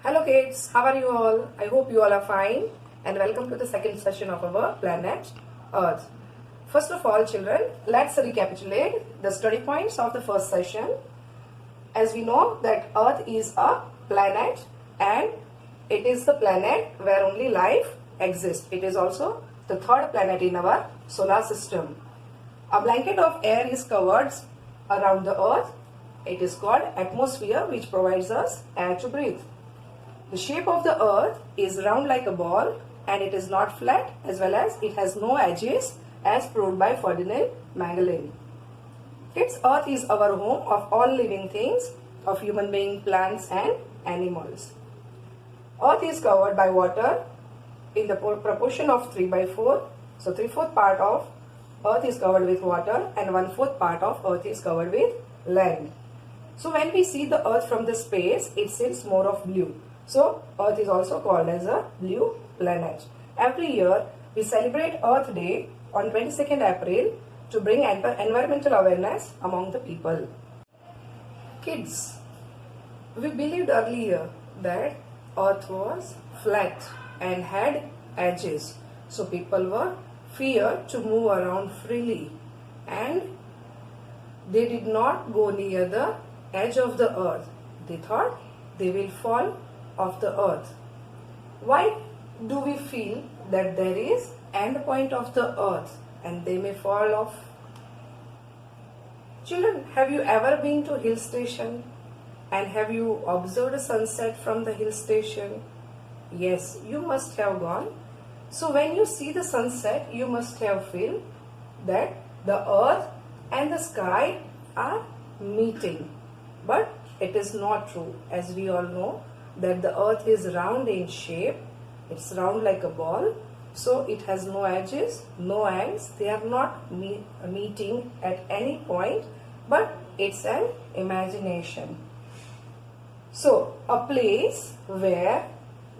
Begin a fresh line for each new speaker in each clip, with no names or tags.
Hello kids, how are you all? I hope you all are fine and welcome to the second session of our planet Earth. First of all children, let's recapitulate the study points of the first session. As we know that Earth is a planet and it is the planet where only life exists. It is also the third planet in our solar system. A blanket of air is covered around the Earth. It is called atmosphere, which provides us air to breathe. The shape of the Earth is round like a ball and it is not flat, as well as it has no edges as proved by Ferdinand Magellan. Its Earth is our home of all living things, of human beings, plants and animals. Earth is covered by water in the proportion of 3 by 4. So 3/4 part of Earth is covered with water and 1/4 part of Earth is covered with land. So when we see the Earth from the space, it seems more of blue. So Earth is also called as a blue planet. Every year we celebrate Earth Day on 22nd April to bring environmental awareness among the people. Kids, we believed earlier that Earth was flat and had edges. So people were feared to move around freely and they did not go near the edge of the Earth. They thought they will fall off the Earth. Why do we feel that there is end point of the Earth and they may fall off? Children, have you ever been to hill station and have you observed a sunset from the hill station? Yes, you must have gone. So when you see the sunset, you must have feel that the Earth and the sky are meeting. But it is not true, as we all know that the Earth is round in shape. It's round like a ball. So it has no edges, no ends. They are not meeting at any point, but it's an imagination. So a place where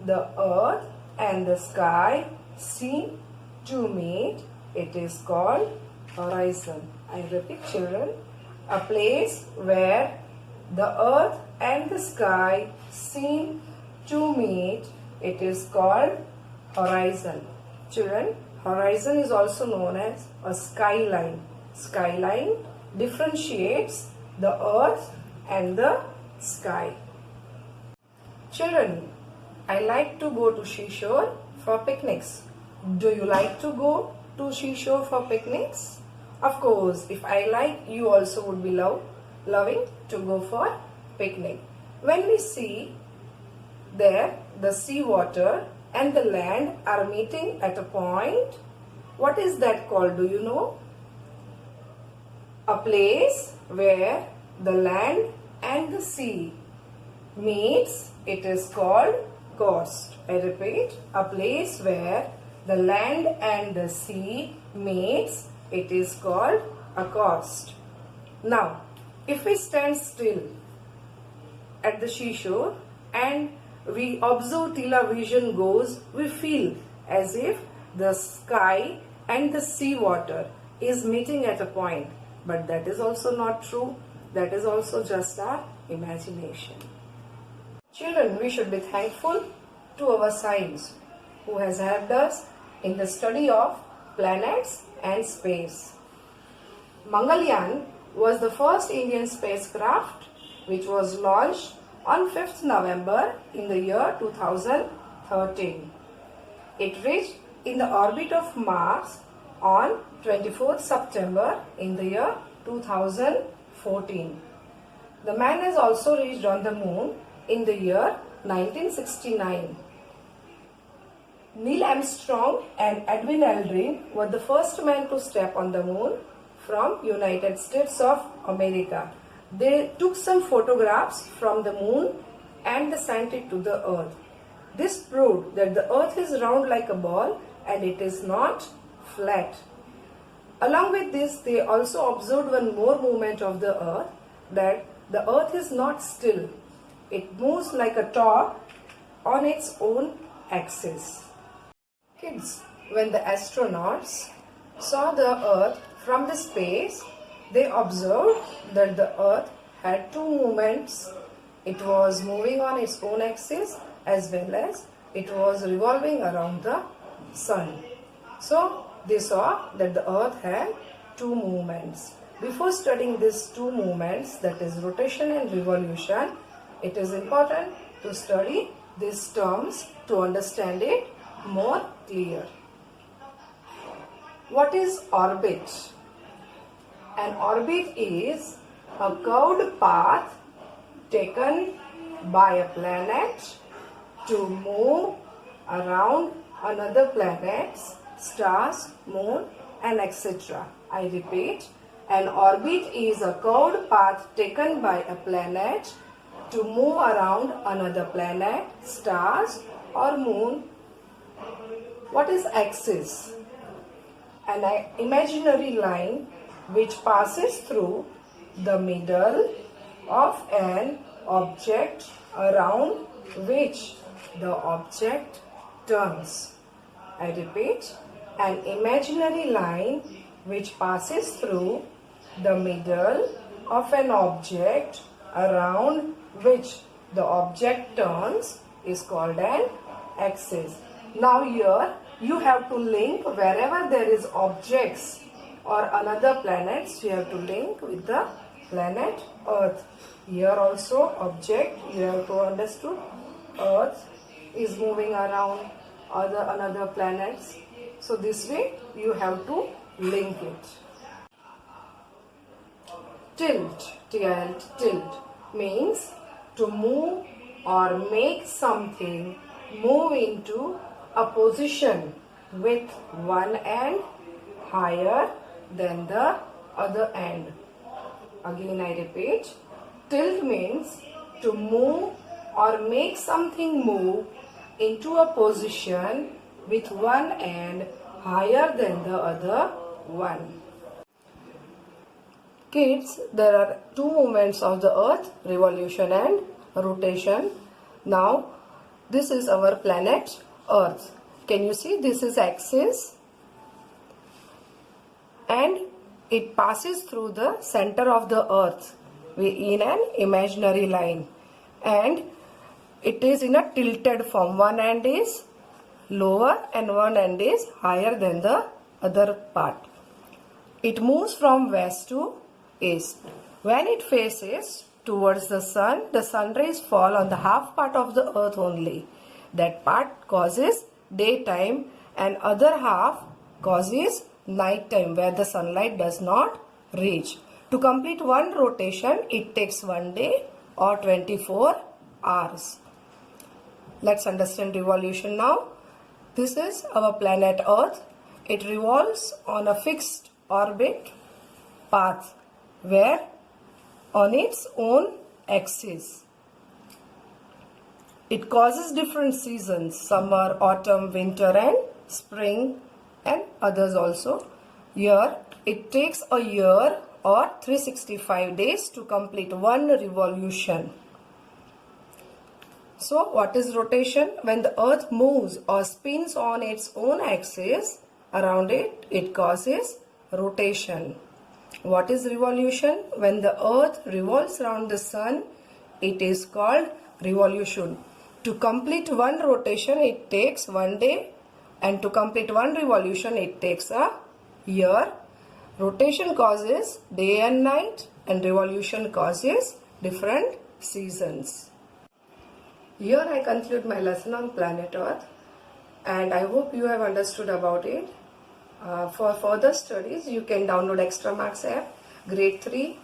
the Earth and the sky seem to meet, it is called horizon. I repeat children, a place where the Earth and the sky seem to meet, it is called horizon. Children, horizon is also known as a skyline. Skyline differentiates the Earth and the sky. Children, I like to go to seashore for picnics. Do you like to go to seashore for picnics? Of course, if I like, you also would be loving to go for picnic. When we see there the sea water and the land are meeting at a point, what is that called? Do you know? A place where the land and the sea meets, it is called coast. I repeat, a place where the land and the sea meets, it is called a coast. Now, if we stand still at the seashore and we observe till our vision goes, we feel as if the sky and the sea water is meeting at a point. But that is also not true. That is also just our imagination. Children, we should be thankful to our science who has helped us in the study of planets and space. Mangalyaan was the first Indian spacecraft which was launched on 5th November in the year 2013. It reached in the orbit of Mars on 24th September in the year 2014. The man has also reached on the moon in the year 1969. Neil Armstrong and Edwin Aldrin were the first men to step on the moon from United States of America. They took some photographs from the moon and they sent it to the Earth. This proved that the Earth is round like a ball and it is not flat. Along with this, they also observed one more movement of the Earth, that the Earth is not still. It moves like a top on its own axis. Kids, when the astronauts saw the Earth from the space, they observed that the Earth had two movements It was moving on its own axis as well as it was revolving around the sun. So they saw that the earth had two movements. Before studying these two movements, that is rotation and revolution, it is important to study these terms to understand it more clear. What is orbit? An orbit is a curved path taken by a planet to move around another planet, stars, moon, and etc. I repeat, an orbit is a curved path taken by a planet to move around another planet, stars, or moon. What is axis? An imaginary line which passes through the middle of an object around which the object turns. I repeat, an imaginary line which passes through the middle of an object around which the object turns is called an axis. Now here you have to link wherever there is objects or another planets, you have to link with the planet Earth. Here also object, you have to understand Earth is moving around another planets. So this way you have to link it. Tilt, tilt means to move or make something move into a position with one end higher than the other end. Again I repeat, tilt means to move or make something move into a position with one end higher than the other one. Kids, there are two movements of the earth, revolution and rotation. Now, this is our planet Earth. Can you see this is axis? And it passes through the center of the earth in an imaginary line. And it is in a tilted form. One end is lower and one end is higher than the other part. It moves from west to east. When it faces towards the sun rays fall on the half part of the earth only. That part causes daytime and other half causes night time where the sunlight does not reach. To complete one rotation, it takes 1 day or 24 hours. Let's understand revolution now. This is our planet Earth. It revolves on a fixed orbit path where on its own axis. It causes different seasons, summer, autumn, winter and spring and others also. Here it takes a year or 365 days to complete one revolution. So what is rotation? When the earth moves or spins on its own axis around it, it causes rotation. What is revolution? When the earth revolves around the sun, it is called revolution. To complete one rotation, it takes 1 day, and to complete one revolution, it takes a year. Rotation causes day and night, and revolution causes different seasons. Here I conclude my lesson on planet Earth, and I hope you have understood about it. For further studies, you can download Extra Marks app, Grade 3,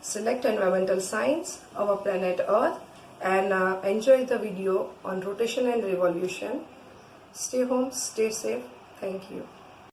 Select Environmental Science, Our Planet Earth, and enjoy the video on rotation and revolution. Stay home, stay safe. Thank you.